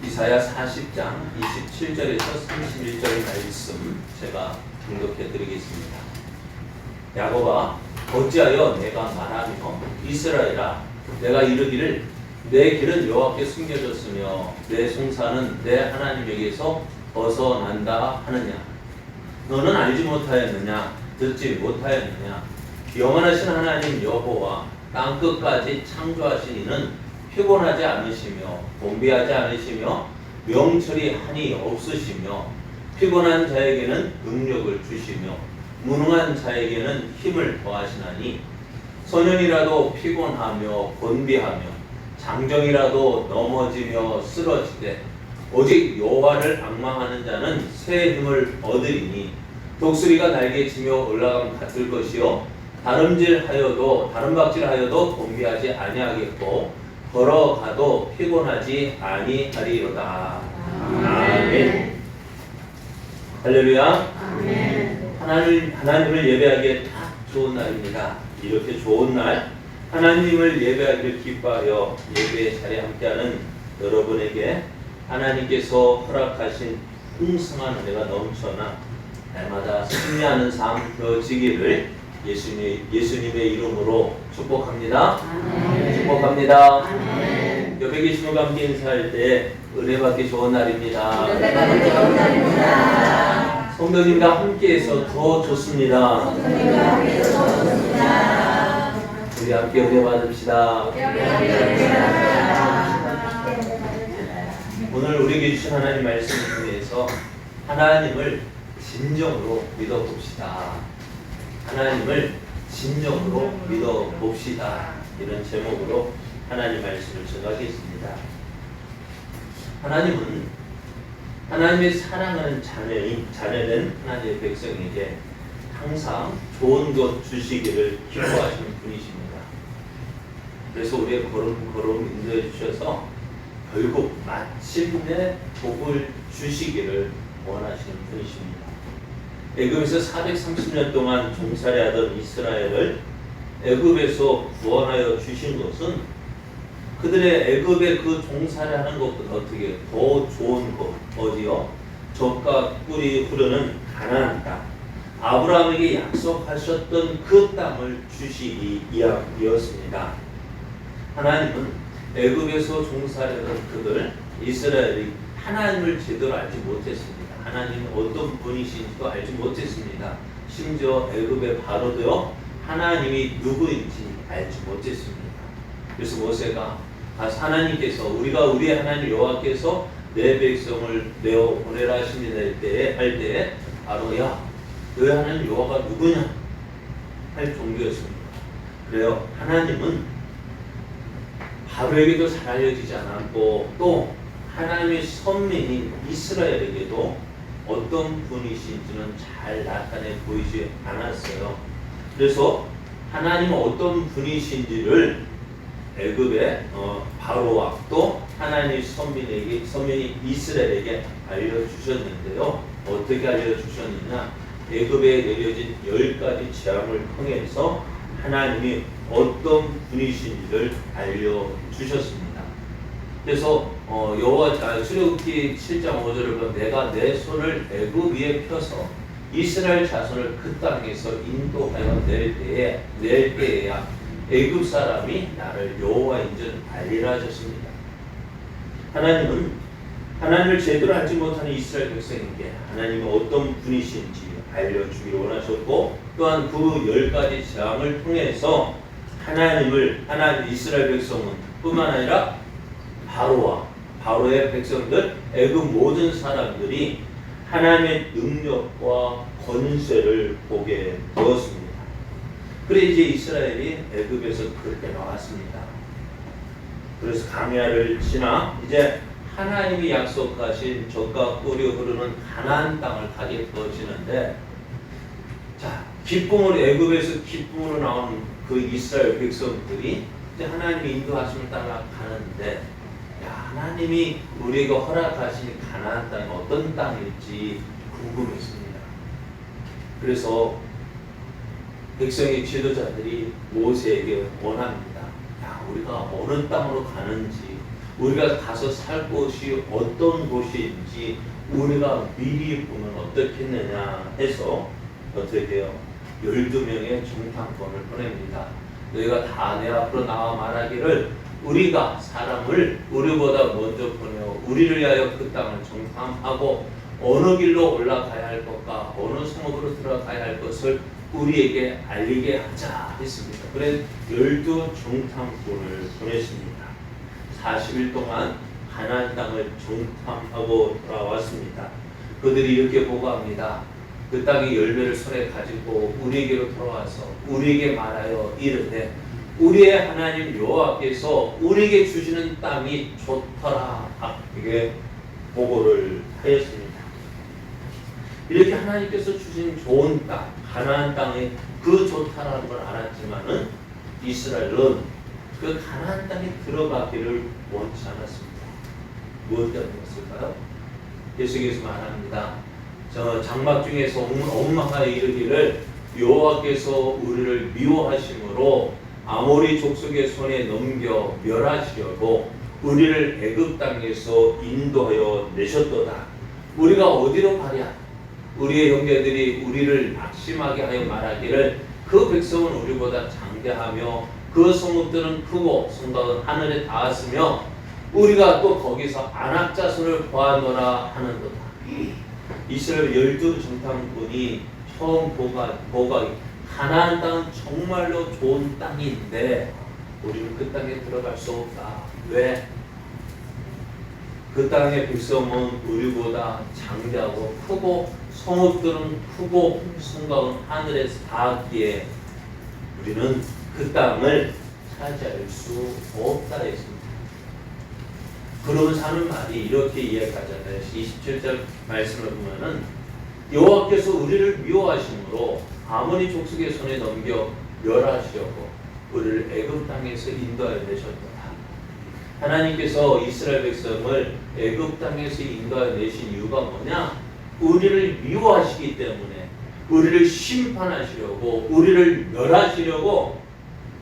이사야 40장 27절에서 31절 말씀 제가 공독해 드리겠습니다. 야곱아, 어찌하여 내가 말하며 이스라엘아, 내가 이르기를 내 길은 여호와께 숨겨졌으며 내 송사는 내 하나님에게서 벗어난다 하느냐? 너는 알지 못하였느냐? 듣지 못하였느냐? 영원하신 하나님 여호와 땅끝까지 창조하신 이는 피곤하지 않으시며 곤비하지 않으시며 명철이 한이 없으시며 피곤한 자에게는 능력을 주시며 무능한 자에게는 힘을 더하시나니 소년이라도 피곤하며 곤비하며 장정이라도 넘어지며 쓰러지되 오직 여호와를 앙망하는 자는 새 힘을 얻으리니 독수리가 날개치며 올라감 같을 것이요 다름박질하여도 곤비하지 아니하겠고 걸어가도 피곤하지 아니하리로다. 아멘. 할렐루야. 아멘. 하나님을 예배하기에 딱 좋은 날입니다. 이렇게 좋은 날 하나님을 예배하기를 기뻐하여 예배의 자리에 함께하는 여러분에게 하나님께서 허락하신 풍성한 은혜가 넘쳐나 날마다 승리하는 삶 되어지기를 예수님의 이름으로 축복합니다. 아멘. 축복합니다. 아멘. 옆에 계신 분과 함께 인사할 때 은혜 받기 좋은 날입니다. 은혜 받기 좋은 날입니다. 성도님과 함께해서 더 좋습니다. 성도님과 함께해서 더 좋습니다. 우리 함께 은혜 받읍시다. 오늘 우리에게 주신 하나님 말씀 중에서 하나님을 진정으로 믿어봅시다. 하나님을 진정으로 믿어봅시다. 이런 제목으로 하나님 말씀을 전하겠습니다. 하나님은 하나님의 사랑하는 자녀된 하나님의 백성에게 항상 좋은 것 주시기를 기뻐하시는 분이십니다. 그래서 우리의 걸음 인도해 주셔서 결국 마침내 복을 주시기를 원하시는 분이십니다. 애굽에서 430년 동안 종살이하던 이스라엘을 애굽에서 구원하여 주신 것은 그들의 애굽의 그 종살이하는 것보다 어떻게 더 좋은 것 어디요? 젖과 꿀이 흐르는 가나안 땅, 아브라함에게 약속하셨던 그 땅을 주시기 이야기였습니다. 하나님은 애굽에서 종살이하던 그들 이스라엘이 하나님을 제대로 알지 못했습니다. 하나님은 어떤 분이신지도 알지 못했습니다. 심지어 애굽의 바로도요 하나님이 누구인지 알지 못했습니다. 그래서 모세가 하나님께서 우리의 하나님 여호와께서 내 백성을 내어 보내라 하십니다 할 때에 바로 너희 하나님 여호와가 누구냐 할 정도였습니다. 그래요. 하나님은 바로에게도 잘 알려지지 않았고 또 하나님의 선민인 이스라엘에게도 어떤 분이신지는 잘 나타내 보이지 않았어요. 그래서 하나님은 어떤 분이신지를 애굽의 바로와 또 하나님의 선민이 이스라엘에게 알려주셨는데요. 어떻게 알려주셨느냐? 애굽에 내려진 10가지 재앙을 통해서 하나님이 어떤 분이신지를 알려주셨습니다. 그래서 출애굽기 7장 5절을 보면 내가 내 손을 애굽 위에 펴서 이스라엘 자손을 그 땅에서 인도하여 낼 때에야 애굽 사람이 나를 여호와인 줄 알리라 하셨습니다. 하나님은 하나님을 제대로 알지 못하는 이스라엘 백성에게 하나님은 어떤 분이신지 알려주기를 원하셨고 또한 그 10가지 재앙을 통해서 이스라엘 백성은 뿐만 아니라 바로의 백성들, 애굽 모든 사람들이 하나님의 능력과 권세를 보게 되었습니다. 그래 이제 이스라엘이 애굽에서 그렇게 나왔습니다. 그래서 광야를 지나 이제 하나님이 약속하신 젖과 꿀이 흐르는 가나안 땅을 가게 되어지는데, 자 애굽에서 기쁨으로 나온 그 이스라엘 백성들이 이제 하나님이 인도하심을 따라 가는데, 하나님이 우리에게 허락하신 가나안 땅이 어떤 땅일지 궁금했습니다. 그래서 백성의 지도자들이 모세에게 원합니다. 우리가 어느 땅으로 가는지 우리가 가서 살 곳이 어떤 곳인지 우리가 미리 보면 어떻겠느냐 해서 어떻게 해요? 12명의 정탐꾼을 보냅니다. 너희가 다 내 앞으로 나와 말하기를 우리가 사람을 우리보다 먼저 보내어 우리를 위하여 그 땅을 정탐하고 어느 길로 올라가야 할 것과 어느 성읍으로 들어가야 할 것을 우리에게 알리게 하자 했습니다. 그래서 12정탐꾼을 보냈습니다. 40일 동안 가나안 땅을 정탐하고 돌아왔습니다. 그들이 이렇게 보고합니다. 그 땅의 열매를 손에 가지고 우리에게로 돌아와서 우리에게 말하여 이르되 우리의 하나님 여호와께서 우리에게 주시는 땅이 좋더라. 이게 보고를 하였습니다. 이렇게 하나님께서 주신 좋은 땅, 가나안 땅에 그 좋다라는 걸 알았지만은 이스라엘은 그 가나안 땅에 들어가기를 원치 않았습니다. 무엇 때문이었을까요? 계속해서 말합니다. 저 장막 중에서 엄마가 이르기를 여호와께서 우리를 미워하심으로 아모리 족속의 손에 넘겨 멸하시려고 우리를 애굽 땅에서 인도하여 내셨도다. 우리가 어디로 가랴? 우리의 형제들이 우리를 낙심하게 하여 말하기를 그 백성은 우리보다 장대하며 그 성읍들은 크고 성곽은 하늘에 닿았으며 우리가 또 거기서 안악 자손을 보았노라 하는도다. 이스라엘 12정탐꾼이 처음 보가 가나안 땅은 정말로 좋은 땅인데 우리는 그 땅에 들어갈 수 없다. 왜? 그 땅의 백성은 우리보다 장대하고 크고 성읍들은 크고 성곽은 하늘에서 닿았기에 우리는 그 땅을 차지할 수 없다 했습니다. 그러면서 하는 말이 이렇게 이야기하잖아요. 27절 말씀을 보면은 여호와께서 우리를 미워하심으로 아모리 족속의 손에 넘겨 멸하시려고 우리를 애굽 땅에서 인도하여 내셨도다. 하나님께서 이스라엘 백성을 애굽 땅에서 인도하여 내신 이유가 뭐냐? 우리를 미워하시기 때문에 우리를 심판하시려고 우리를 멸하시려고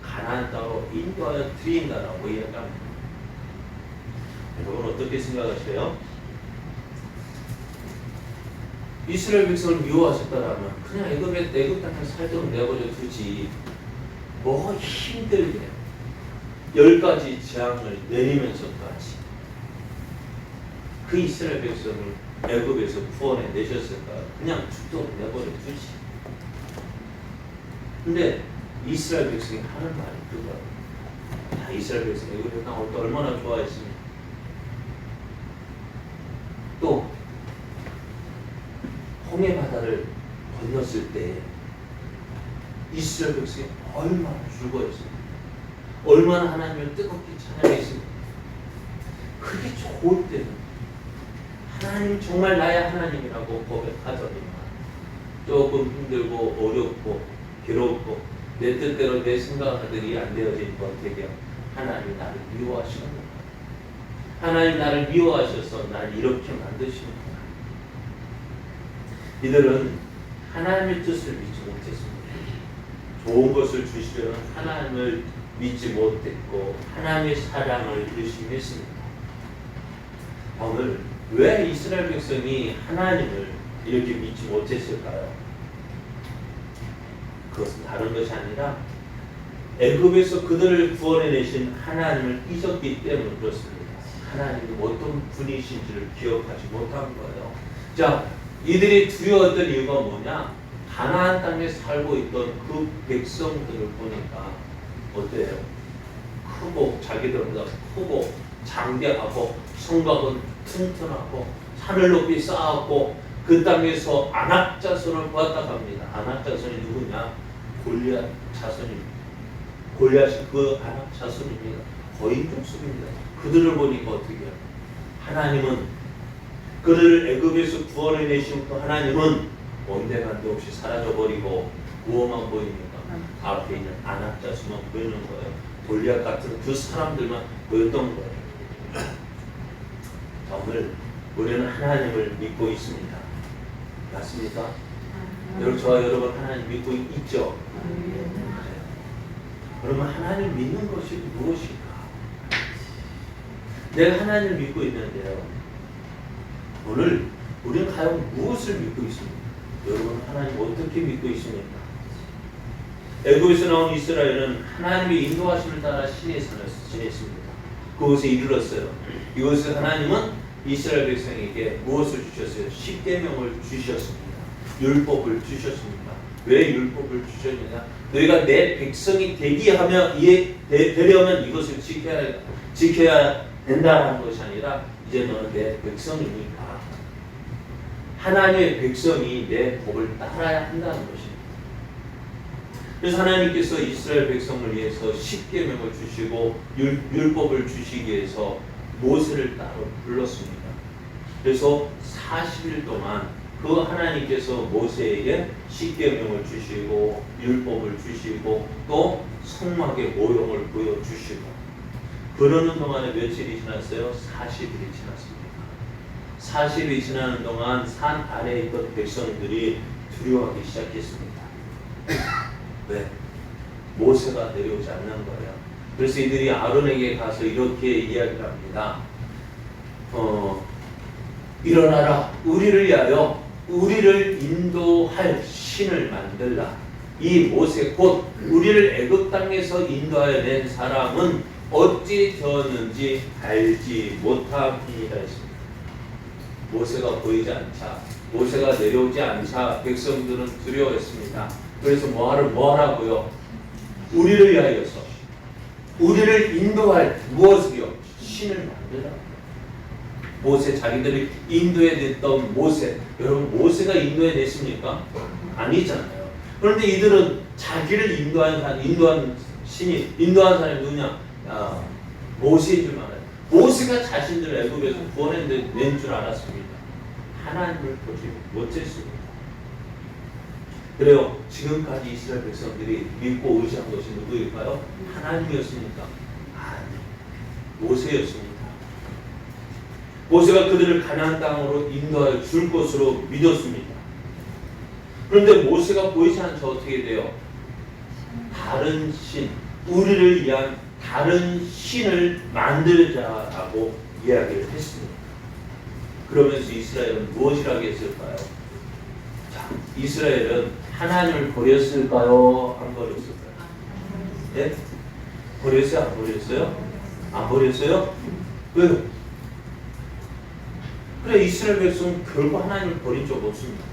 가나안 땅으로 인도하여 드린다라고 이야기합니다. 여러분 어떻게 생각하세요? 이스라엘 백성을 미워하셨다라면 그냥 애굽 땅에 살도록 내버려 두지 뭐 힘들게 10가지 재앙을 내리면서까지 그 이스라엘 백성을 애굽에서 구원해 내셨을까요? 그냥 죽도록 내버려 두지. 근데 이스라엘 백성이 하는 말이 그거예요. 이스라엘 백성이 애굽에 나올 때 얼마나 좋아했습니까? 또 홍해 바다를 건넜을 때 이스라엘 백성이 얼마나 즐거워했습니까? 얼마나 하나님을 뜨겁게 찬양했습니까? 그게 좋을 때는 하나님 정말 나의 하나님이라고 고백하더니만 조금 힘들고 어렵고 괴롭고 내 뜻대로 내 생각들이 안 되어지니까 어떻게 해요? 하나님 나를 미워하시는구나. 하나님 나를 미워하셔서 나를 이렇게 만드시는구나. 이들은 하나님의 뜻을 믿지 못했습니다. 좋은 것을 주시려는 하나님을 믿지 못했고 하나님의 사랑을 의심했습니다. 오늘 왜 이스라엘 백성이 하나님을 이렇게 믿지 못했을까요? 그것은 다른 것이 아니라 애굽에서 그들을 구원해내신 하나님을 잊었기 때문에 그렇습니다. 하나님이 어떤 분이신지를 기억하지 못한 거예요. 자, 이들이 두려웠던 이유가 뭐냐? 가나안 땅에 살고 있던 그 백성들을 보니까 어때요? 크고 자기들보다 크고 장대하고 성곽은 튼튼하고 하늘 높이 쌓았고 그 땅에서 아낙 자손을 보았다고 합니다. 아낙 자손이 누구냐? 골리앗 자손입니다. 골리앗이 그 아낙 자손입니다. 거인 족속입니다. 그들을 보니까 어떻게 해요? 하나님은 그들을 애굽에서 구원해 내신 그 하나님은 온데간데 없이 사라져버리고 무엇만 보이니까 앞에 있는 아낙 자손만 보이는 거예요. 골리앗 같은 그 사람들만 보였던 거예요. 자, 오늘 우리는 하나님을 믿고 있습니다. 맞습니까? 여러분, 저와 여러분 하나님 믿고 있죠? 그래요. 그러면 하나님 믿는 것이 무엇일까? 내가 하나님을 믿고 있는데요. 오늘 우리는 과연 무엇을 믿고 있습니까? 여러분 하나님 어떻게 믿고 있습니까? 애굽에서 나온 이스라엘은 하나님의 인도하심을 따라 신에 지냈습니다. 그곳에 이르렀어요. 이곳에 하나님은 이스라엘 백성에게 무엇을 주셨어요? 십계명을 주셨습니다. 율법을 주셨습니다. 왜 율법을 주셨느냐? 너희가 내 백성이 되려면 이것을 지켜야 된다는 것이 아니라 이제 너는 내 백성이니까 하나님의 백성이 내 법을 따라야 한다는 것입니다. 그래서 하나님께서 이스라엘 백성을 위해서 십계명을 주시고 율법을 주시기 위해서 모세를 따로 불렀습니다. 그래서 40일 동안 그 하나님께서 모세에게 십계명을 주시고 율법을 주시고 또 성막의 모형을 보여주시고 그러는 동안에 며칠이 지났어요? 40일이 지났습니다. 40일이 지나는 동안 산 아래에 있던 백성들이 두려워하기 시작했습니다. 왜? 모세가 내려오지 않는 거예요. 그래서 이들이 아론에게 가서 이렇게 이야기를 합니다. 일어나라. 우리를 위하여 우리를 인도할 신을 만들라. 이 모세 곧 우리를 애굽 땅에서 인도하여 낸 사람은 어찌 되었는지 알지 못함이니라 했습니다. 모세가 보이지 않자, 모세가 내려오지 않자 백성들은 두려워했습니다. 그래서 뭐 하라고요? 우리를 위하여서 우리를 인도할 무엇을요? 신을 만들라. 모세 자기들이 인도해 냈던 모세, 여러분 모세가 인도해 냈습니까? 아니잖아요. 그런데 이들은 자기를 인도한 사람이 누구냐? 모세인 줄 알아요. 모세가 자신들을 애굽에서 구원해 줄 알았습니다. 하나님을 보지 못했습니다. 그래요. 지금까지 이스라엘 백성들이 믿고 의지한 것이 누구일까요? 하나님이었습니까? 아니, 모세였습니다. 모세가 그들을 가나안 땅으로 인도하여 줄 것으로 믿었습니다. 그런데 모세가 보이지 않자 어떻게 돼요? 다른 신, 우리를 위한 다른 신을 만들자라고 이야기를 했습니다. 그러면서 이스라엘은 무엇이라고 했을까요? 자, 이스라엘은 하나님을 버렸을까요? 안 버렸을까요? 네? 버렸어요? 안 버렸어요? 안 버렸어요? 왜요? 그래, 이스라엘 백성은 결코 하나님을 버린 적 없습니다.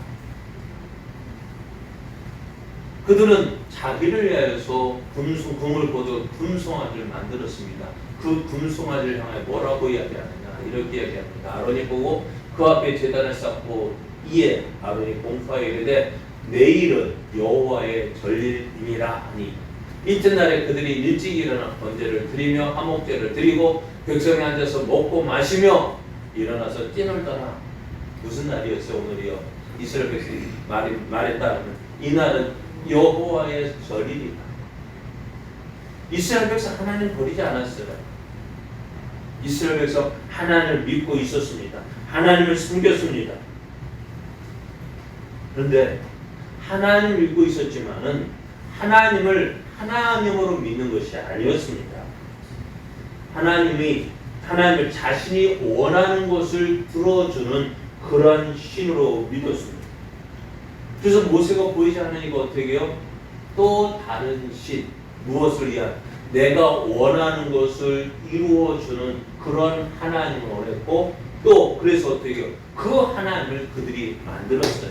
그들은 자기를 위하여서 금을 거둬 금송아지를 만들었습니다. 그 금송아지를 향해 뭐라고 이야기하느냐? 이렇게 이야기합니다. 아론이 보고 그 앞에 제단을 쌓고 이에 아론이 공포하여 이르되 내일은 여호와의 절일이니라 하니 이튿날에 그들이 일찍 일어나 번제를 드리며 화목제를 드리고 벽성에 앉아서 먹고 마시며 일어나서 뛰놀더라. 무슨 날이었어요? 오늘이요. 이스라엘 백성이 말했다면 이날은 여호와의 절일이다. 이스라엘 백성 하나님 버리지 않았어요. 이스라엘 백성 하나님을 믿고 있었습니다. 하나님을 숨겼습니다. 그런데 하나님을 믿고 있었지만은 하나님을 하나님으로 믿는 것이 아니었습니다. 하나님을 자신이 원하는 것을 들어주는 그러한 신으로 믿었습니다. 그래서 모세가 보이지 않으니까 어떻게 해요? 또 다른 신, 무엇을 위한? 내가 원하는 것을 이루어주는 그런 하나님을 원했고 또 그래서 어떻게 해요? 그 하나님을 그들이 만들었어요.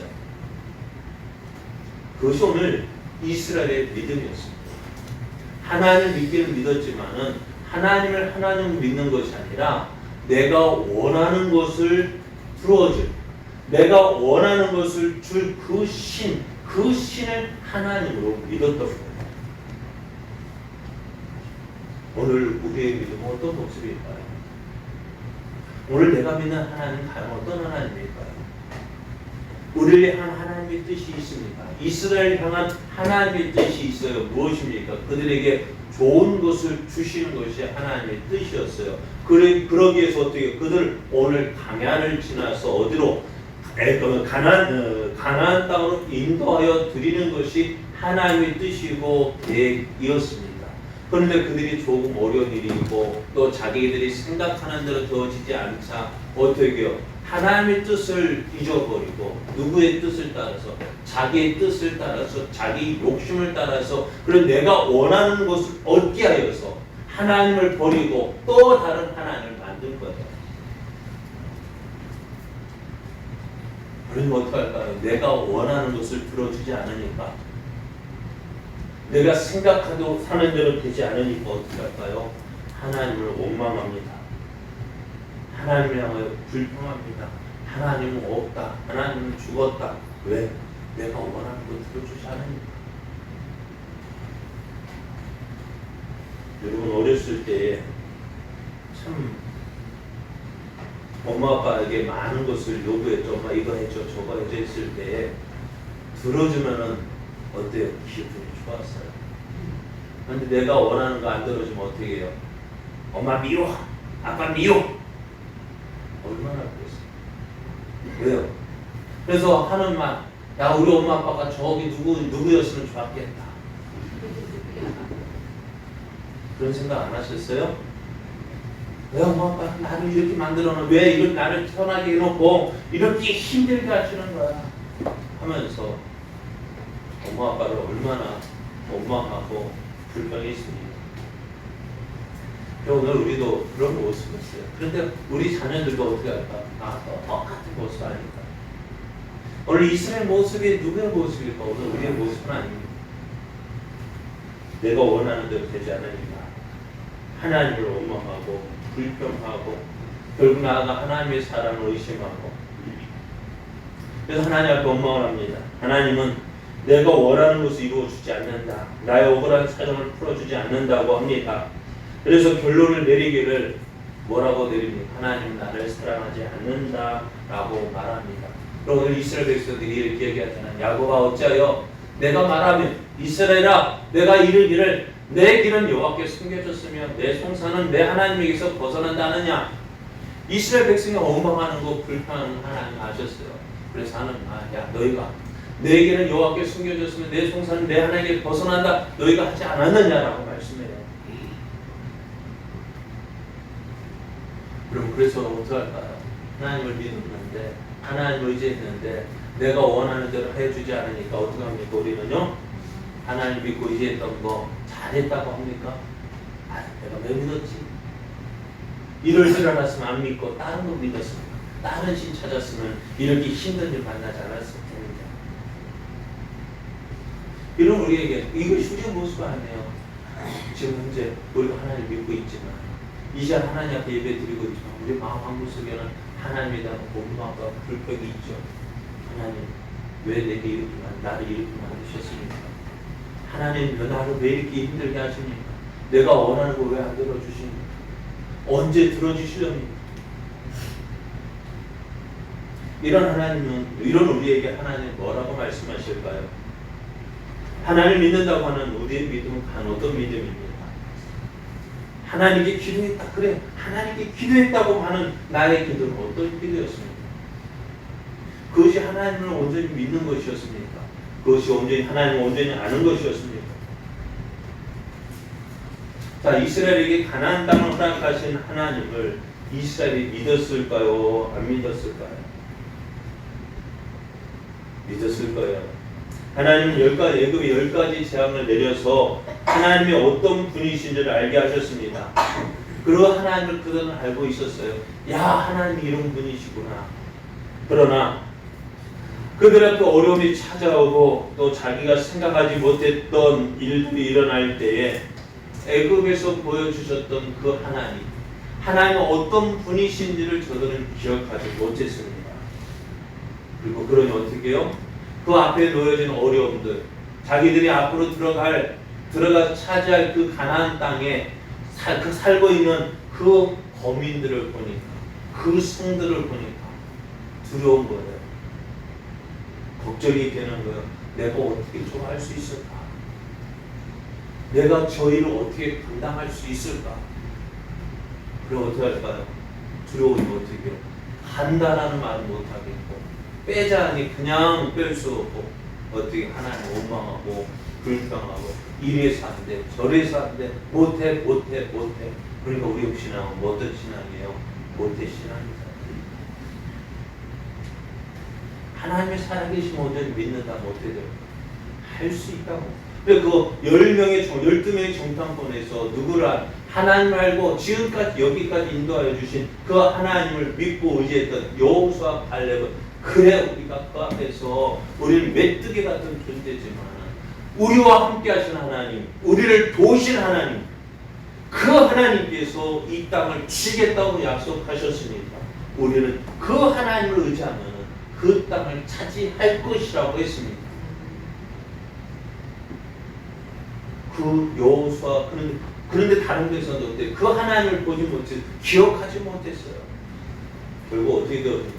그것이 오늘 이스라엘의 믿음이었습니다. 하나님을 믿기는 믿었지만은 하나님을 하나님으로 믿는 것이 아니라 내가 원하는 것을 들어줄, 내가 원하는 것을 줄 그 신을 하나님으로 믿었던 거예요. 오늘 우리의 믿음은 어떤 모습일까요? 오늘 내가 믿는 하나님은 과연 어떤 하나님일까요? 우리를 향한 하나님의 뜻이 있습니까? 이스라엘 향한 하나님의 뜻이 있어요. 무엇입니까? 그들에게 좋은 것을 주시는 것이 하나님의 뜻이었어요. 그러기 위해서 어떻게 그들 오늘 광야를 지나서 어디로 가나안 땅으로 인도하여 드리는 것이 하나님의 뜻이고 계획이었습니다. 그런데 그들이 조금 어려운 일이 있고 또 자기들이 생각하는 대로 되어지지 않자 어떻게 해요? 하나님의 뜻을 잊어버리고 누구의 뜻을 따라서 자기의 뜻을 따라서 자기 욕심을 따라서 그런 내가 원하는 것을 얻기 하여서 하나님을 버리고 또 다른 하나님을 만든 거예요. 그러면 어떡할까요? 내가 원하는 것을 들어주지 않으니까 내가 생각하고 사는 대로 되지 않으니까 어떻게 할까요? 하나님을 원망합니다. 하나님을 향하여 불평합니다. 하나님은 없다. 하나님은 죽었다. 왜? 내가 원하는 걸 들어주지 않으니까. 여러분 어렸을 때에 참 엄마 아빠에게 많은 것을 요구했죠. 엄마 이거 해줘 저거 해줘 했을 때에 들어주면은 어때요? 기분이 좋았어요. 그런데 내가 원하는 거 안 들어주면 어떻게 해요? 엄마 미워, 아빠 미워. 얼마나 그랬어요? 왜요? 그래서 하는 말, 야 우리 엄마 아빠가 저기 누구였으면 좋았겠다. 그런 생각 안 하셨어요? 왜 엄마 아빠가 나를 이렇게 만들어놓은 왜 이걸 나를 태어나게 해놓고 이렇게 힘들게 하시는 거야 하면서 엄마 아빠를 얼마나 원망하고 불평했습니다. 오늘 우리도 그런 모습을 했어요. 그런데 우리 자녀들도 어떻게 할까? 나도 똑같은 모습 아닐까? 오늘 이스라엘 모습이 누구의 모습일까? 오늘 우리의 모습은 아닙니다. 내가 원하는 대로 되지 않으니까 하나님을 원망하고 불평하고 결국 나아가 하나님의 사랑을 의심하고 그래서 하나님 앞에 원망을 합니다. 하나님은 내가 원하는 것을 이루어주지 않는다. 나의 억울한 사정을 풀어주지 않는다고 합니다. 그래서 결론을 내리기를 뭐라고 내립니까? 하나님은 나를 사랑하지 않는다라고 말합니다. 그럼 오늘 이스라엘 백성들이 이렇게 얘기하잖아요. 야곱아 어찌하여 내가 말하면 이스라엘아 내가 이르기를 내 길은 여호와께 숨겨졌으며 내 송사는 내 하나님에게서 벗어난다느냐. 이스라엘 백성이 원망하는 거 불평하는 하나님 아셨어요. 그래서 하나님 야 너희가 내 길은 여호와께 숨겨졌으며 내 송사는 내 하나님에게 벗어난다. 너희가 하지 않았느냐라고 말씀해요. 그럼 그래서 어떻게 할까요? 하나님을 믿었는데 하나님을 의지했는데 내가 원하는 대로 해주지 않으니까 어떻게 합니까? 우리는요 하나님 믿고 의지했던 거 잘했다고 합니까? 내가 왜 믿었지? 이럴 줄 알았으면 안 믿고 다른 거 믿었습니다. 다른 신 찾았으면 이렇게 힘든 일 만나지 않았을 텐데. 이런 우리에게 이것이 우리의 모습 아니에요. 지금 현재 우리가 하나님 믿고 있지만 이제 하나님 앞에 예배 드리고 있지만 우리 마음 한구 속에는 하나님에 대한 원망과 불평이 있죠. 하나님 왜 내게 이렇게 나를 이렇게 만드셨습니까? 하나님 나를 왜 이렇게 힘들게 하십니까? 내가 원하는 거 왜 안 들어주십니까? 언제 들어주시렵니까? 이런 하나님은 이런 우리에게 하나님 뭐라고 말씀하실까요? 하나님 믿는다고 하는 우리의 믿음은 어떤 믿음입니까? 하나님께 기도했다. 그래 하나님께 기도했다고 하는 나의 기도는 어떤 기도였습니까? 그것이 하나님을 온전히 믿는 것이었습니까? 그것이 온전히 하나님을 온전히 아는 것이었습니까? 자 이스라엘에게 가나안 땅을 허락하신 하나님을 이스라엘이 믿었을까요? 안 믿었을까요? 믿었을 거예요. 하나님은 애굽에 10가지 재앙을 내려서 하나님이 어떤 분이신지를 알게 하셨습니다. 그리고 하나님을 그들은 알고 있었어요. 야 하나님이 이런 분이시구나. 그러나 그들 앞에 어려움이 찾아오고 또 자기가 생각하지 못했던 일들이 일어날 때에 애굽에서 보여주셨던 그 하나님은 어떤 분이신지를 저들은 기억하지 못했습니다. 그리고 그러니 어떻게 해요? 그 앞에 놓여진 어려움들, 자기들이 앞으로 들어가 차지할 그 가나안 땅에 살고 있는 그 거민들을 보니까, 그 성들을 보니까 두려운 거예요. 걱정이 되는 거예요. 내가 어떻게 좋아할 수 있을까? 내가 저 일을 어떻게 감당할 수 있을까? 그럼 어떻게 할까요? 두려우면 어떻게 해요? 한다라는 말은 못하겠고 빼자니 그냥 뺄 수 없고 어떻게 하나님 원망하고 불평하고 이래서 안 돼, 저래서 안 돼, 못해. 그러니까 우리 신앙은 뭐 어떤 신앙이에요? 못해 신앙입니다. 하나님의 살아계신 온전히 믿는다 못해도 할 수 있다고. 근데 그 12명의 정탐꾼에서 누구를 하나님 말고 지금까지 여기까지 인도하여 주신 그 하나님을 믿고 의지했던 여호수아 갈렙은 그래 우리가 그 앞에서 우리는 메뚜기 같은 존재지만 우리와 함께 하신 하나님, 우리를 도우신 하나님, 그 하나님께서 이 땅을 주시겠다고 약속하셨으니까 우리는 그 하나님을 의지하면 그 땅을 차지할 것이라고 했습니다. 그 여호수아 그런데 다른 데서는 어때? 그 하나님을 보지 못해 기억하지 못했어요. 결국 어떻게 되었습니까?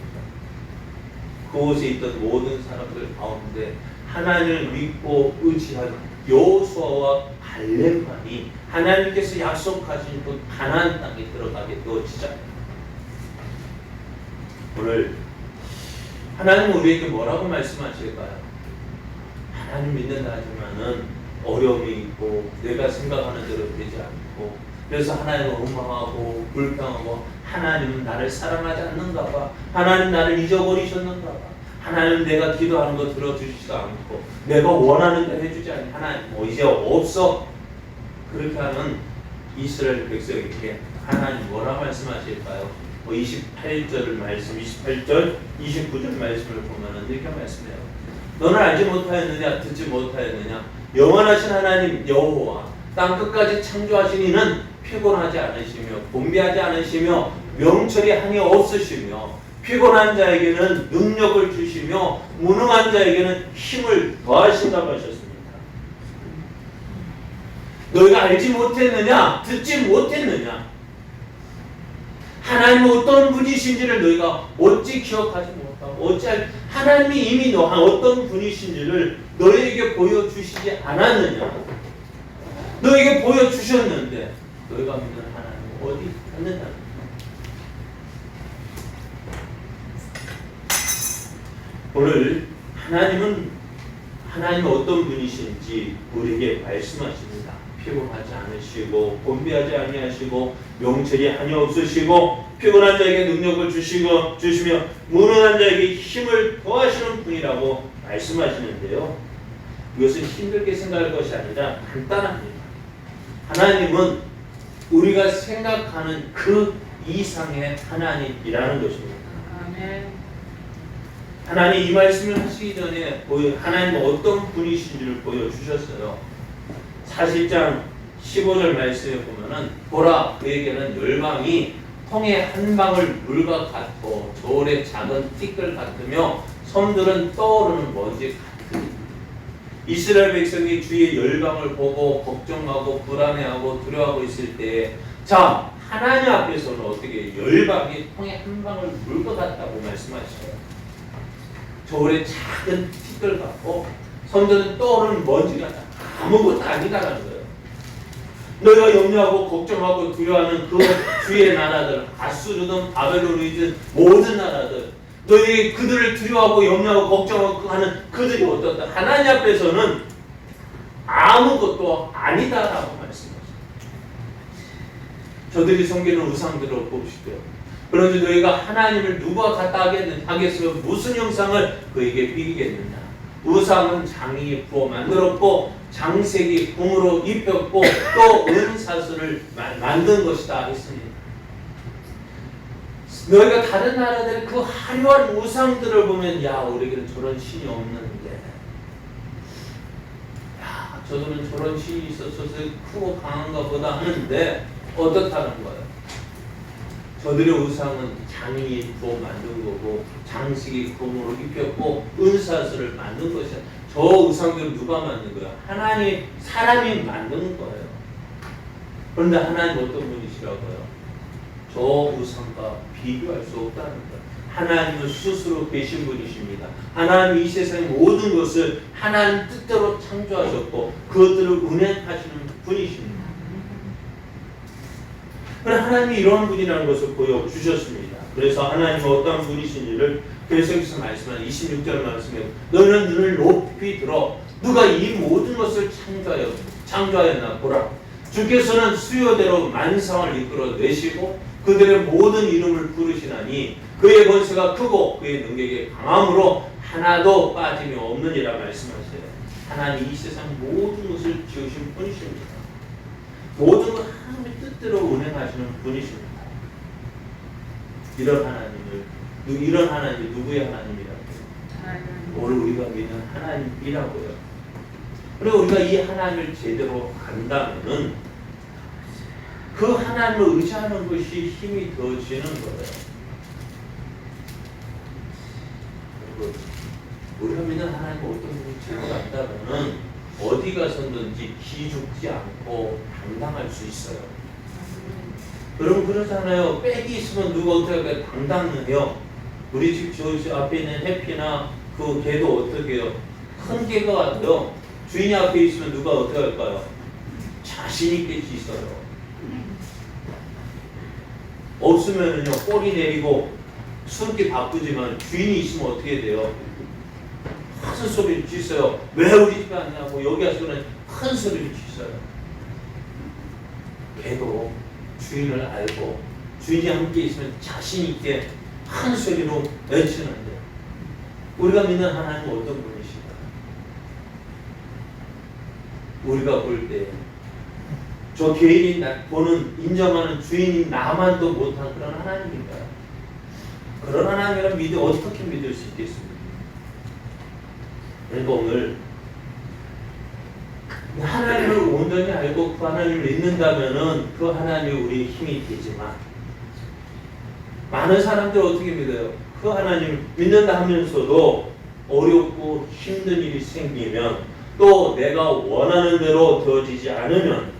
그곳에 있던 모든 사람들 가운데 하나님을 믿고 의지한 여호수아와 갈렙만이 하나님께서 약속하신 그 가나안 땅에 들어가게 되어지잖아요. 오늘 하나님은 우리에게 뭐라고 말씀하실까요? 하나님 믿는다 하지만은 어려움이 있고 내가 생각하는 대로 되지 않고 그래서 하나님을 원망하고 불평하고 하나님은 나를 사랑하지 않는가 봐. 하나님 나를 잊어버리셨는가 봐. 하나님 내가 기도하는 거 들어주시지도 않고 내가 원하는 대로 해주지 않니. 하나님 이제 없어. 그렇게 하는 이스라엘 백성에게 하나님 뭐라 말씀하실까요? 28절 말씀, 28절, 29절 말씀을 보면은 이렇게 말씀해요. 너는 알지 못하였느냐, 듣지 못하였느냐? 영원하신 하나님 여호와 땅 끝까지 창조하신 이는 피곤하지 않으시며 곤비하지 않으시며 명철이 한이 없으시며 피곤한 자에게는 능력을 주시며 무능한 자에게는 힘을 더하신다고 하셨습니다. 너희가 알지 못했느냐? 듣지 못했느냐? 하나님은 어떤 분이신지를 너희가 어찌 기억하지 못하고 어찌 하나님이 이미 어떤 분이신지를 너희에게 보여주시지 않았느냐? 너희에게 보여주셨는데 너희가 믿는 하나님은 어디 있느냐? 오늘 하나님은 어떤 분이신지 우리에게 말씀하십니다. 피곤하지 않으시고 곤비하지 아니하시고 명철이 한이 없으시고 피곤한 자에게 능력을 주시며 무능한 자에게 힘을 더하시는 분이라고 말씀하시는데요. 이것은 힘들게 생각할 것이 아니라 간단합니다. 하나님은 우리가 생각하는 그 이상의 하나님이라는 것입니다. 아멘. 하나님 이 말씀을 하시기 전에 하나님은 어떤 분이신지를 보여주셨어요. 40장 15절 말씀에 보면은 보라 그에게는 열방이 통에 한 방울 물과 같고 저울의 작은 티끌 같으며 섬들은 떠오르는 먼지 같으니 이스라엘 백성이 주의 열방을 보고 걱정하고 불안해하고 두려워하고 있을 때에 자 하나님 앞에서는 어떻게 열방이 통에 한 방울 물과 같다고 말씀하셔요. 저울의 작은 티끌 같고 섬들은 떠오르는 먼지 같다. 아무것도 아니다라는 거예요. 너희가 염려하고 걱정하고 두려워하는 그 주의 나라들, 아수르든 바벨론이든 모든 나라들, 너희 그들을 두려워하고 염려하고 걱정하고 하는 그들이 어떻다? 하나님 앞에서는 아무것도 아니다라고 말씀하셨어요. 저들이 섬기는 우상들을 봅시고요. 그런지 너희가 하나님을 누구와 같다 하겠으면 무슨 형상을 그에게 비기겠느냐? 우상은 장이 부어 만들었고 장색이 금으로 입혔고 또 은사슬을 만든 것이다 했습니다. 너희가 다른 나라들의 그 화려한 우상들을 보면 야 우리에게는 저런 신이 없는데 야 저들은 저런 신이 있어서 크고 강한가 보다 하는데 어떻다는 거예요. 저들의 우상은 장이 부어 만든 거고 장식이 금으로 입혔고 은사슬을 만든 것이야. 저 우상들은 누가 만든 거야? 하나님, 사람이 만든 거예요. 그런데 하나님 어떤 분이시라고요? 저 우상과 비교할 수 없다는 거예요. 하나님은 스스로 계신 분이십니다. 하나님 이 세상의 모든 것을 하나님 뜻대로 창조하셨고 그것들을 운행하시는 분이십니다. 하나님이 이러한 분이라는 것을 보여주셨습니다. 그래서 하나님은 어떠한 분이신지를 계속해서 말씀하는 26절 말씀에 너는 눈을 높이 들어 누가 이 모든 것을 창조하였나 보라. 주께서는 수요대로 만상을 이끌어 내시고 그들의 모든 이름을 부르시나니 그의 권세가 크고 그의 능력이 강함으로 하나도 빠짐이 없느니라 말씀하세요. 하나님 이 세상 모든 것을 지으신 분이십니다. 모든 걸 하나님의 뜻대로 운행하시는 분이십니다. 이런 하나님이 누구의 하나님이라고요? 오늘 우리가 믿는 하나님이라고요. 그리고 우리가 이 하나님을 제대로 안다면은 그 하나님을 의지하는 것이 힘이 더지는 거예요. 그리고 우리가 믿는 하나님을 어떤 분을 제대로 안다면은 어디 가서든지 기죽지 않고 당당할 수 있어요. 여러분 그러잖아요. 백이 있으면 누가 어떻게 당당해요? 우리 집 저 앞에 있는 해피나 그 개도 어떻게 해요? 큰 개가 같아요. 주인이 앞에 있으면 누가 어떻게 할까요? 자신 있게 짖어요. 없으면은요 꼬리 내리고 숨기 바쁘지만 주인이 있으면 어떻게 돼요? 큰 소리를 짖어요. 왜 우리 집에 왔냐고 여기 와서는 큰 소리를 짖어요. 개도 주인을 알고 주인이 함께 있으면 자신 있게 큰 소리로 외치는데 우리가 믿는 하나님은 어떤 분이실까? 우리가 볼 때 저 개인이 보는 인정하는 주인이 나만도 못한 그런 하나님인가요? 그런 하나님이란 어떻게 믿을 수 있겠습니까? 그러니까 오늘 하나님을 온전히 알고 그 하나님을 믿는다면은 그 하나님이 우리의 힘이 되지만 많은 사람들 어떻게 믿어요? 그 하나님을 믿는다 하면서도 어렵고 힘든 일이 생기면 또 내가 원하는 대로 되어지지 않으면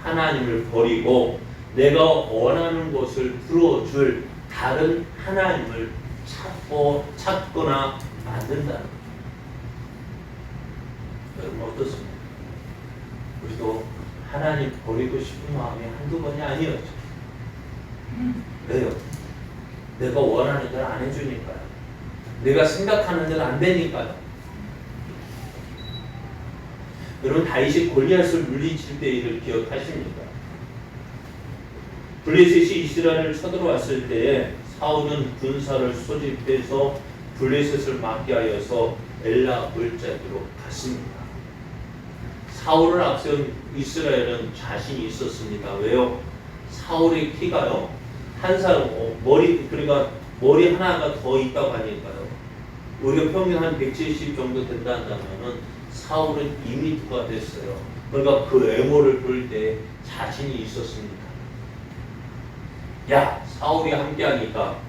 하나님을 버리고 내가 원하는 것을 풀어줄 다른 하나님을 찾거나 만든다. 여러분 어떻습니까? 우리도 하나님 버리고 싶은 마음이 한두 번이 아니었죠. 왜요? 내가 원하는 대로 안 해주니까요. 내가 생각하는 대로 안 되니까요. 여러분 다윗이 골리앗을 물리칠 때 일을 기억하십니까? 블레셋이 이스라엘을 쳐들어왔을 때에 사울은 군사를 소집해서 블레셋을 막게 하여서 엘라 골짜기로 갔습니다. 사울을 앞세운 이스라엘은 자신이 있었습니다. 왜요? 사울의 키가요 한 사람 그러니까 머리 하나가 더 있다고 하니까요. 우리가 평균 한 170 정도 된다 한다면은 사울은 2m가 됐어요. 그러니까 그 외모를 볼 때 자신이 있었습니다. 야, 사울이 함께하니까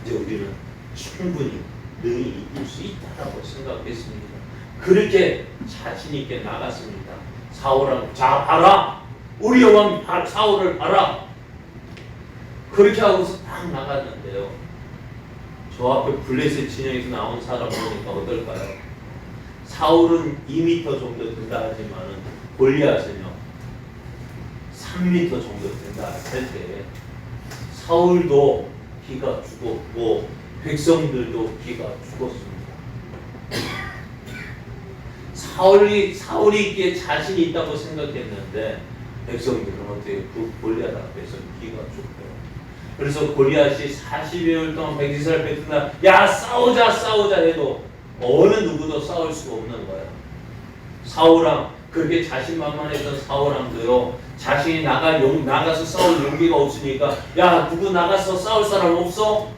이제 우리는 충분히 능히 이길 수 있다라고 생각했습니다. 그렇게 자신 있게 나갔습니다. 사울은 자 봐라, 우리 여왕 사울을 봐라. 그렇게 하고서 딱 나갔는데요. 저 앞에 블레셋 진영에서 나온 사람 보니까 어떨까요? 사울은 2m 정도 된다 하지만은 골리앗은요 3m 정도 된다 할 때 사울도 기가 죽었고 백성들도 기가 죽었습니다. 사울이 있기에 자신이 있다고 생각했는데 백성들은 어떻게 그 골리앗 앞에서 기가 죽고요. 그래서 골리앗이 40여일 동안 백이스라엘 백성들 야 싸우자 해도 어느 누구도 싸울 수가 없는 거예요. 사울왕 그렇게 자신만만했던 사울왕도요 자신이 나가서 싸울 용기가 없으니까 야 누구 나가서 싸울 사람 없어?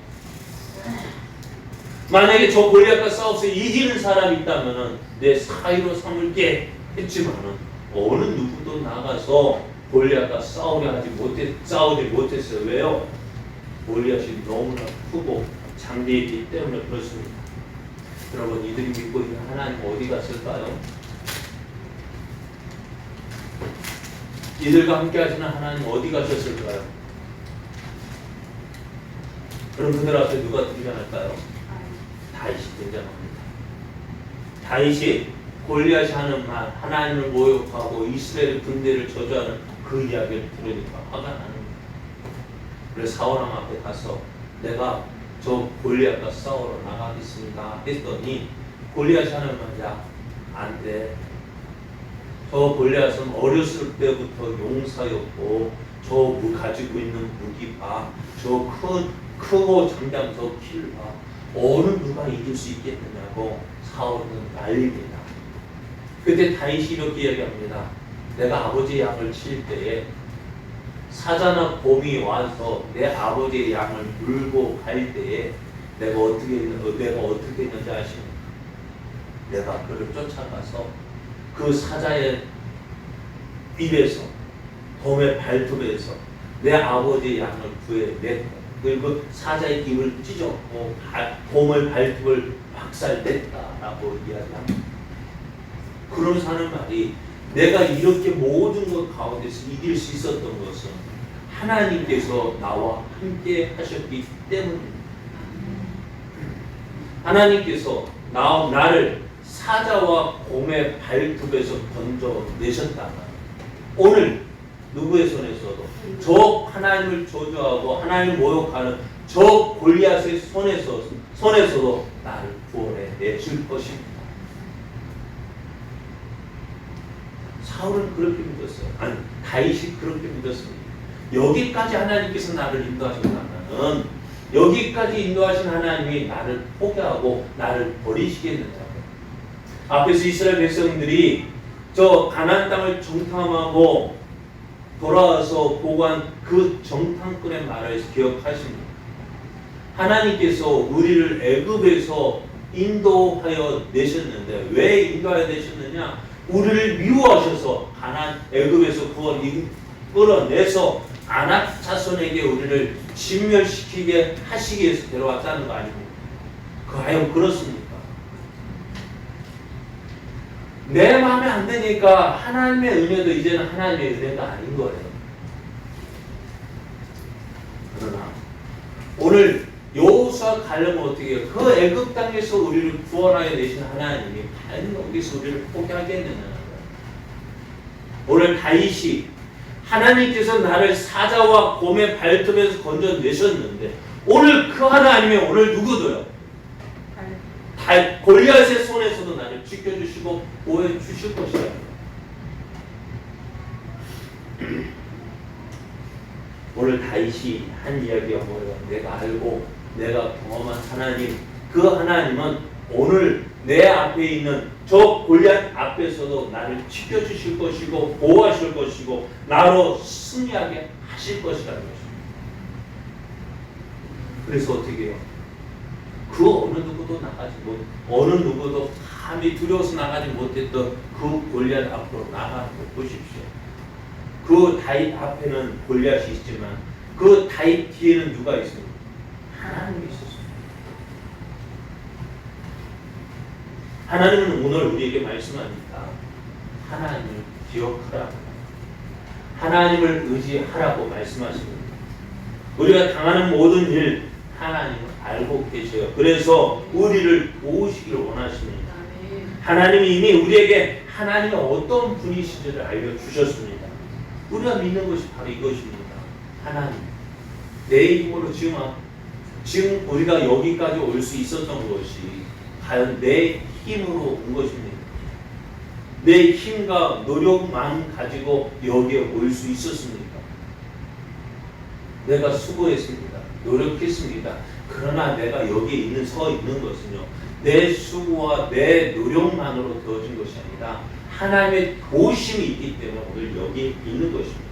만약에 저 골리앗과 싸워서 이기는 사람이 있다면은 내 사위로 삼을게 했지만은 어느 누구도 나가서 골리앗과 싸우지 못했어요. 왜요? 골리앗이 너무나 크고 장대이기 때문에 그렇습니다. 여러분 이들이 믿고 있는 하나님 어디 갔을까요? 이들과 함께 하시는 하나님 어디 가셨을까요? 그럼 그들 앞에 누가 등장할까요? 다윗이 등장합니다. 다윗이 골리앗이 하는 말, 하나님을 모욕하고 이스라엘 군대를 저주하는 그 이야기를 들으니까 화가 나는 거예요. 그래서 사울왕 앞에 가서 내가 저 골리앗과 싸우러 나가겠습니다 했더니 골리앗이 하는 말, 야 안 돼. 저 골리앗은 어렸을 때부터 용사였고 저 가지고 있는 무기 봐. 저 크고 장장 저 키를 봐. 어느 누가 이길 수 있겠느냐고 사울은 난립니다. 그때 다윗이 이렇게 이야기합니다. 내가 아버지의 양을 칠 때에 사자나 곰이 와서 내 아버지의 양을 물고 갈 때에 내가 어떻게 했는지 아십니까? 내가 그를 쫓아가서 그 사자의 입에서 곰의 발톱에서 내 아버지의 양을 구해냈고 그리고 사자의 입을 찢었고 곰의 발톱을 박살냈다라고 이야기합니다. 그러면서 하는 말이 내가 이렇게 모든 것 가운데서 이길 수 있었던 것은 하나님께서 나와 함께 하셨기 때문입니다. 하나님께서 나를 사자와 곰의 발톱에서 건져내셨다면 오늘 누구의 손에서도 저 하나님을 저주하고 하나님을 모욕하는 저 골리앗의 손에서도 나를 구원해내줄 것입니다. 사울은 그렇게 믿었어요. 아니, 다윗이 그렇게 믿었습니다. 여기까지 하나님께서 나를 인도하셨다면 여기까지 인도하신 하나님이 나를 포기하고 나를 버리시겠느냐고. 앞에서 이스라엘 백성들이 저 가나안 땅을 정탐하고 돌아와서 보고한 그 정탐꾼의 말을 기억하십니까? 하나님께서 우리를 애굽에서 인도하여 내셨는데 왜 인도하여 내셨느냐? 우리를 미워하셔서 가나안 애굽에서 구원 끌어내서 아낙 자손에게 우리를 진멸시키게 하시기 위해서 데려왔다는 거 아닙니까? 과연 그렇습니까? 내 마음에 안 되니까 하나님의 은혜도 이제는 하나님의 은혜가 아닌 거예요. 그러나 오늘 여호수아 갈렙은 어떻게 해요? 그 애굽 땅에서 우리를 구원하여 내신 하나님이 과연 여기서 우리를 포기하겠느냐는 거예요. 오늘 다윗이 하나님께서 나를 사자와 곰의 발톱에서 건져내셨는데 오늘 그 하나님이 오늘 누구도요? 골리앗의 손에서도 나를 지켜주시고 보호해 주실 것이다. 오늘 다윗이 한 이야기가 뭐예요? 내가 알고 내가 경험한 하나님, 그 하나님은 오늘 내 앞에 있는 저 골리앗 앞에서도 나를 지켜주실 것이고 보호하실 것이고 나로 승리하게 하실 것이라는 것입니다. 그래서 어떻게 해요? 그 어느 누구도 어느 누구도 감히 두려워서 나가지 못했던 그 골리앗 앞으로 나가는 거 보십시오. 그 다윗 앞에는 골리앗이 있지만 그 다윗 뒤에는 누가 있습니까? 하나님이 있었습니다. 하나님은 오늘 우리에게 말씀하니까 하나님을 기억하라고, 하나님을 의지하라고 말씀하십니다. 우리가 당하는 모든 일 하나님은 알고 계셔요. 그래서 우리를 도우시기를 원하십니다. 하나님이 이미 우리에게 하나님이 어떤 분이신지를 알려주셨습니다. 우리가 믿는 것이 바로 이것입니다. 하나님, 내 힘으로 지금 우리가 여기까지 올 수 있었던 것이 과연 내 힘으로 온 것입니다. 내 힘과 노력만 가지고 여기에 올 수 있었습니까? 내가 수고했습니다. 노력했습니다. 그러나 내가 여기에 서 있는 것은요, 내 수고와 내 노력만으로 되어진 것이 아니라 하나님의 도우심이 있기 때문에 오늘 여기 있는 것입니다.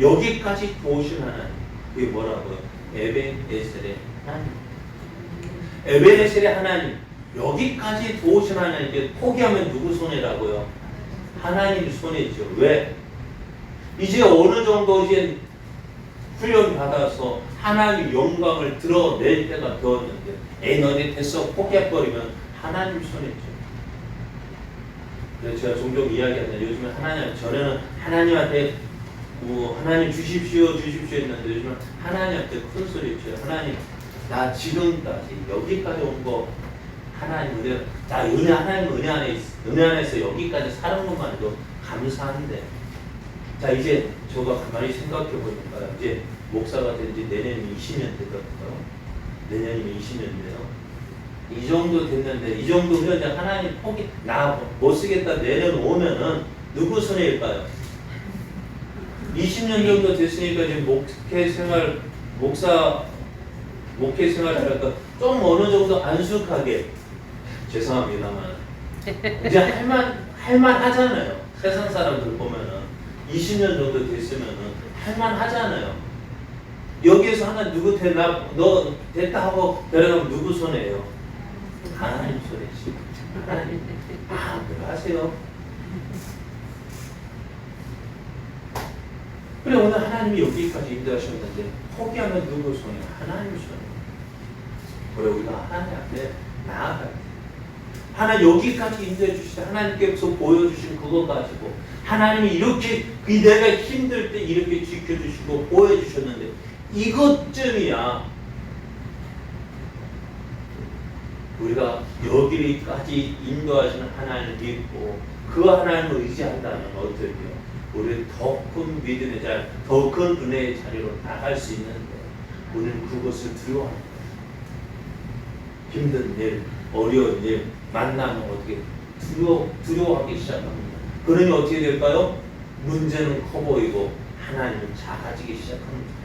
여기까지 도우신 하나님, 그게 뭐라고요? 에벤에셀의 하나님. 에벤에셀의 하나님, 여기까지 도우신 하나님께 포기하면 누구 손해라고요? 하나님 손해죠. 왜? 이제 어느 정도 이제 훈련 받아서 하나님 영광을 드러낼 때가 되었는데 에너지 됐어 포기해버리면 하나님 손해죠. 그래서 제가 종종 이야기하는데 요즘에 전에는 하나님한테 하나님 주십시오 했는데 요즘은 하나님한테 큰 소리 쳐요. 하나님, 나 지금까지 여기까지 온 거 하나님 은혜, 나 하나님 은혜 안에서 여기까지 사는 것만 해도 감사한데, 자 이제 저가 가만히 생각해 보니까 이제 목사가 된 지 내년이면 20년 됐거든요. 내년이면 20년인데요. 이 정도 됐는데 이 정도면 이제 하나님 포기 나 못 쓰겠다 내려놓으면은 누구 손해일까요? 20년 정도 됐으니까 지금 목회 생활 할까 좀 어느 정도 안숙하게 죄송합니다만 이제 할만 하잖아요. 세상 사람들 보면은 20년 정도 됐으면은 할만 하잖아요. 여기에서 하나 누구 너 됐다 하고 데려가면 누구 손해예요? 하나님 손해지. 하나님 마음대로 하세요. 그래 오늘 하나님이 여기까지 인도하셨는데 포기하면 누구 손해? 하나님 손해. 그래 우리가 하나님 앞에 나아가야 돼. 하나님 여기까지 인도해 주시다. 하나님께서 보여주신 그거 가지고 하나님이 이렇게 내가 힘들 때 이렇게 지켜주시고 보여주셨는데 이것쯤이야 우리가 여기까지 인도하시는 하나님을 믿고 그 하나님을 의지한다면 어떨까요? 우리는 더 큰 믿음의 자리, 더 큰 은혜의 자리로 나갈 수 있는데 우리는 그것을 두려워하는 거예요. 힘든 일, 어려운 일 만나면 어떻게 두려워하기 시작합니다. 그러니 어떻게 될까요? 문제는 커 보이고 하나님은 작아지기 시작합니다.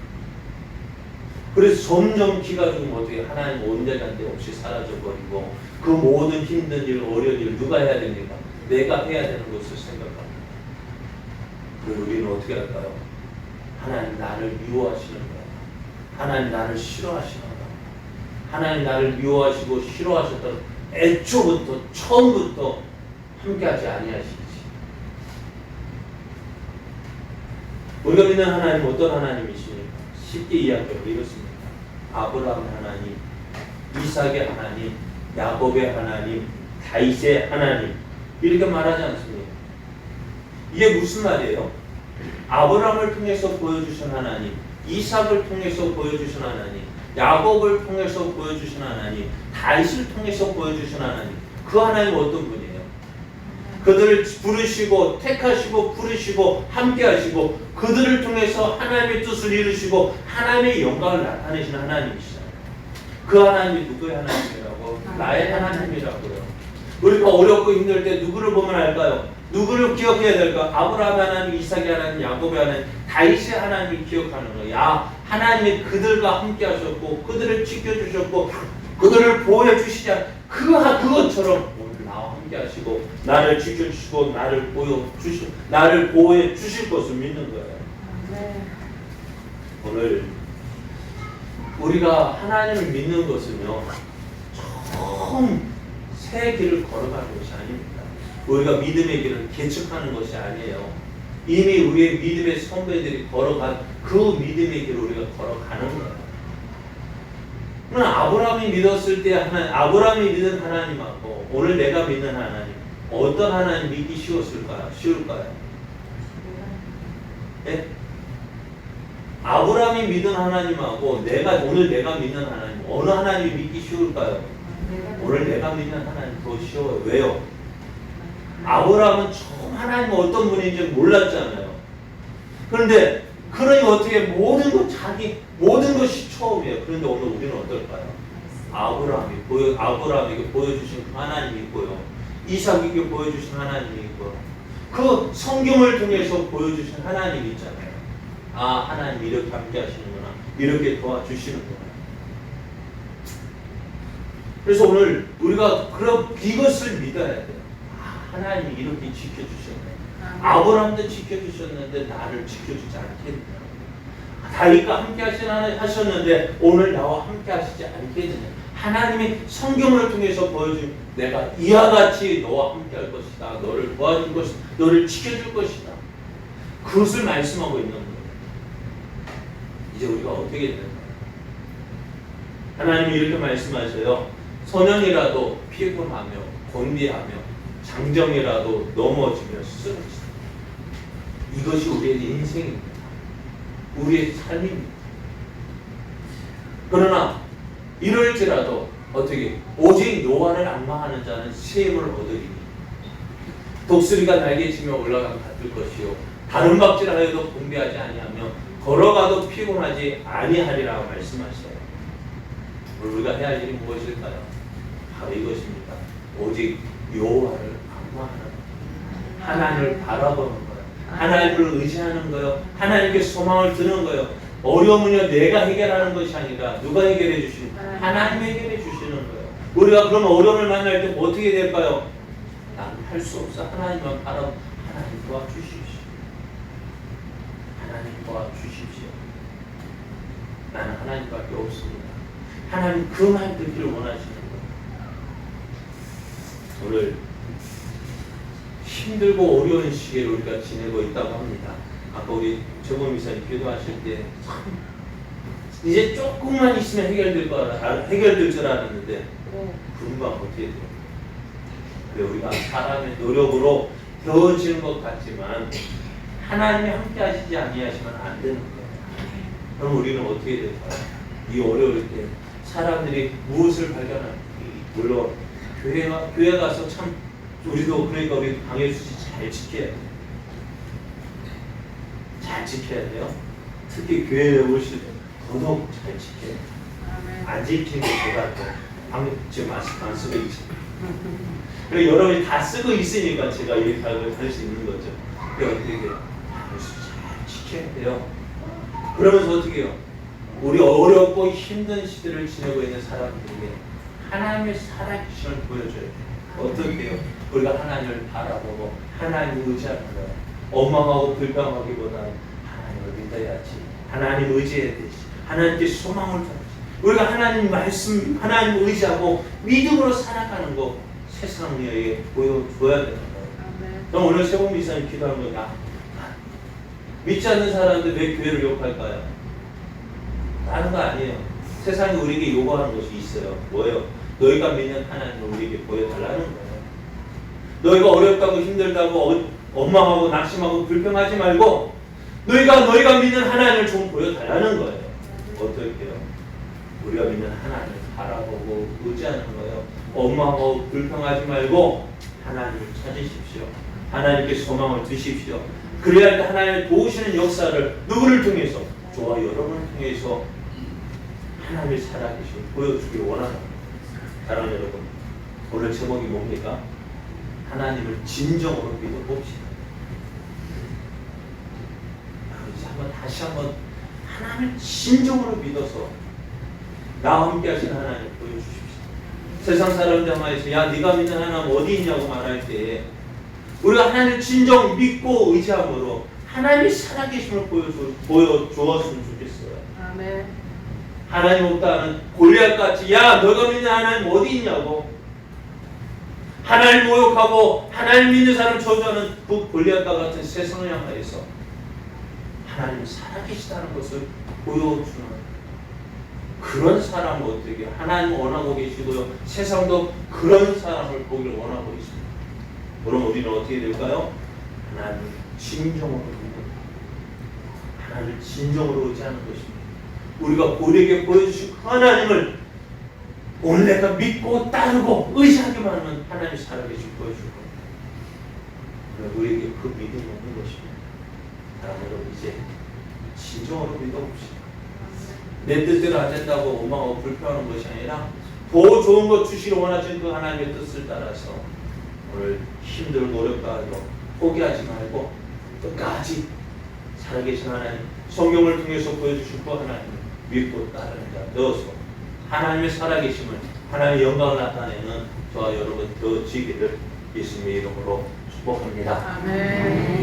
그래서 점점 키가 죽으면 어떻게 하나님 온데간데 없이 사라져버리고 그 모든 힘든 일, 어려운 일 누가 해야 됩니까? 내가 해야 되는 것을 생각합니다. 그리고 우리는 어떻게 할까요? 하나님 나를 미워하시는 거야. 하나님 나를 싫어하시는 거야. 하나님 나를 미워하시고 싫어하셨다고 애초부터 처음부터 함께하지 아니하시지. 우리가 믿는 하나님 어떤 하나님이십니까? 쉽게 이야기하면 이렇습니다. 아브라함의 하나님, 이삭의 하나님, 야곱의 하나님, 다윗의 하나님 이렇게 말하지 않습니까? 이게 무슨 말이에요? 아브라함을 통해서 보여주신 하나님, 이삭을 통해서 보여주신 하나님, 야곱을 통해서 보여주신 하나님, 다윗을 통해서 보여주신 하나님. 그 하나님은 어떤 분이에요? 그들을 부르시고 택하시고 부르시고 함께하시고 그들을 통해서 하나님의 뜻을 이루시고 하나님의 영광을 나타내시는 하나님이시잖아요. 그 하나님이 누구의 하나님이라고? 나의 하나님이라고요. 우리가 어렵고 힘들 때 누구를 보면 알까요? 누구를 기억해야 될까? 아브라함의 하나님, 이삭의 하나님, 야곱의 하나님, 다윗의 하나님을 기억하는 거야. 야, 하나님이 그들과 함께 하셨고 그들을 지켜주셨고 그들을 보호해주시지 않 그것처럼 오늘 나와 함께 하시고 나를 지켜주시고 나를 보호해 주실 것을 믿는 거예요. 오늘 우리가 하나님을 믿는 것은요 처음 새 길을 걸어가는 것이 아닙니다. 우리가 믿음의 길을 개척하는 것이 아니에요. 이미 우리의 믿음의 선배들이 걸어간 그 믿음의 길을 우리가 걸어가는 거예요. 그러나 아브라함이 믿었을 때 아브라함이 믿은 하나님하고 오늘 내가 믿는 하나님 어떤 하나님 믿기 쉬울까요? 네? 아브라함이 믿은 하나님하고 오늘 내가 믿는 하나님 어느 하나님이 믿기 쉬울까요? 오늘 내가 믿는 하나님 더 쉬워요. 왜요? 아브라함은 처음 하나님 어떤 분인지 몰랐잖아요. 그런데 그러니 어떻게 모든 것이 처음이에요. 그런데 오늘 우리는 어떨까요? 아브라함에게 보여주신 그 하나님이 있고요. 이삭에게 보여주신 하나님이 있고요. 그 성경을 통해서 보여주신 하나님이 있잖아요. 아, 하나님 이렇게 함께 하시는구나. 이렇게 도와주시는구나. 그래서 오늘 우리가 이것을 믿어야 돼요. 하나님이 이렇게 지켜주셨네. 아브라함도 지켜주셨는데 나를 지켜주지 않겠느냐. 다윗과 함께 하셨는데 오늘 나와 함께 하시지 않겠느냐. 하나님이 성경을 통해서 보여준 내가 이와 같이 너와 함께 할 것이다. 너를 도와줄 것이다. 너를 지켜줄 것이다. 그것을 말씀하고 있는 거예요. 이제 우리가 어떻게 되는가. 하나님이 이렇게 말씀하셔요. 소년이라도 피곤하며 곤비하며 장정이라도 넘어지며 쓰러지다. 이것이 우리의 인생입니다. 우리의 삶입니다. 그러나 이럴지라도 어떻게 오직 여호와를 앙망하는 자는 새 힘을 얻으리니 독수리가 날개치며 올라가면 같을 것이요 다른 박질하여도 곤비하지 아니하며 걸어가도 피곤하지 아니하리라고 말씀하셔요. 우리가 해야 할 일이 무엇일까요? 바로 이것입니다. 오직 여호와를 강구하는 거예요. 하나님을 바라보는 거예요. 하나님을 의지하는 거예요. 하나님께 소망을 드는 거예요. 어려움은요 내가 해결하는 것이 아니라 누가 해결해 주시는 거예요? 하나님이 해결해 주시는 거예요. 우리가 그런 어려움을 만날 때 어떻게 될까요? 나는 할 수 없어. 하나님만 바라보고 하나님 도와주십시오. 하나님 도와주십시오. 나는 하나님밖에 없습니다. 하나님 그 말 듣기를 원하시는 거예요. 오늘 힘들고 어려운 시기에 우리가 지내고 있다고 합니다. 아까 우리 최범미사님 기도하실 때 참 이제 조금만 있으면 해결될 줄 알았는데 금방 어떻게 돼요? 그래 우리가 사람의 노력으로 되어지는 것 같지만 하나님이 함께 하시지 아니하시면 안 되는 거예요. 그럼 우리는 어떻게 될까요? 이 어려울 때 사람들이 무엇을 발견할지 물론 교회 가서 참 우리도 그러니까 우리 방해수지 잘 지켜야 돼요. 잘 지켜야 돼요. 특히 교회에 오실 때 더더욱 잘 지켜야 돼요. 안 지키는 게 제가 지금 마스크 안 쓰고 있죠. 그리고 여러분이 다 쓰고 있으니까 제가 이렇게 할 수 있는 거죠. 그러니까 어떻게 해요? 잘 지켜야 돼요. 그러면서 어떻게 해요? 우리 어렵고 힘든 시대를 지내고 있는 사람들에게 하나님의 살아계심을 보여줘야 돼요. 어떻게 해요? 우리가 하나님을 바라보고 하나님을 의지하는 거예요. 엉망하고 불평하기보다는 하나님을 믿어야지. 하나님 의지해야 되지. 하나님께 소망을 줘야지. 우리가 하나님 말씀, 하나님을 의지하고 믿음으로 살아가는 거 세상에 보여줘야 되는 거예요. 그럼 오늘 세범 이사님 기도한 거야. 믿지 않는 사람들 왜 교회를 욕할까요? 다른 거 아니에요. 세상이 우리에게 요구하는 것이 있어요. 뭐예요? 너희가 믿는 하나님을 우리에게 보여달라는 거예요. 너희가 어렵다고 힘들다고 원망하고 낙심하고 불평하지 말고 너희가 믿는 하나님을 좀 보여달라는 거예요. 어떻게 해요? 우리가 믿는 하나님을 바라보고 의지하는 거예요. 원망하고 불평하지 말고 하나님을 찾으십시오. 하나님께 소망을 두십시오. 그래야 할 때 하나님의 도우시는 역사를 누구를 통해서? 저와 여러분을 통해서 하나님의 살아계심을 보여주길 원하는 거예요. 사랑하는 여러분, 오늘 제목이 뭡니까? 하나님을 진정으로 믿어봅시다. 이제 다시 한번 하나님을 진정으로 믿어서 나와 함께 하시는 하나님을 보여주십시오. 세상 사람들 말에서 야 네가 믿는 하나님 어디 있냐고 말할 때 우리가 하나님을 진정 믿고 의지함으로 하나님의 살아계심을 보여주었으면 좋겠어요. 아멘. 하나님 없다는 골리앗같이 야 너가 믿는 하나님 어디 있냐고 하나님 모욕하고 하나님 믿는 사람 저주하는 그 골리앗과 같은 세상을 향하여서 하나님 살아계시다는 것을 보여주는 그런 사람을 어떻게 하나님 원하고 계시고요. 세상도 그런 사람을 보기를 원하고 있습니다. 그럼 우리는 어떻게 될까요? 하나님 진정으로 믿는 하나님을 진정으로 의지하는 것입니다. 우리가 우리에게 보여주신 그 하나님을 오늘 내가 믿고 따르고 의지하기만 하면 하나님이 살아계신 보여줄 겁니다. 우리에게 그 믿음이 없는 것입니다. 여러분 이제 진정으로 믿어봅시다. 내 뜻대로 안 된다고 원망하고 불평하는 것이 아니라 더 좋은 것 주시러 원하시는 그 하나님의 뜻을 따라서 오늘 힘들고 어렵다 해도 포기하지 말고 끝까지 살아계신 하나님 성경을 통해서 보여주신 그 하나님을 믿고 따르는 자 되어서 하나님의 살아계심을 하나님의 영광을 나타내는 저와 여러분 되어지기를 예수님의 이름으로 축복합니다. 아멘.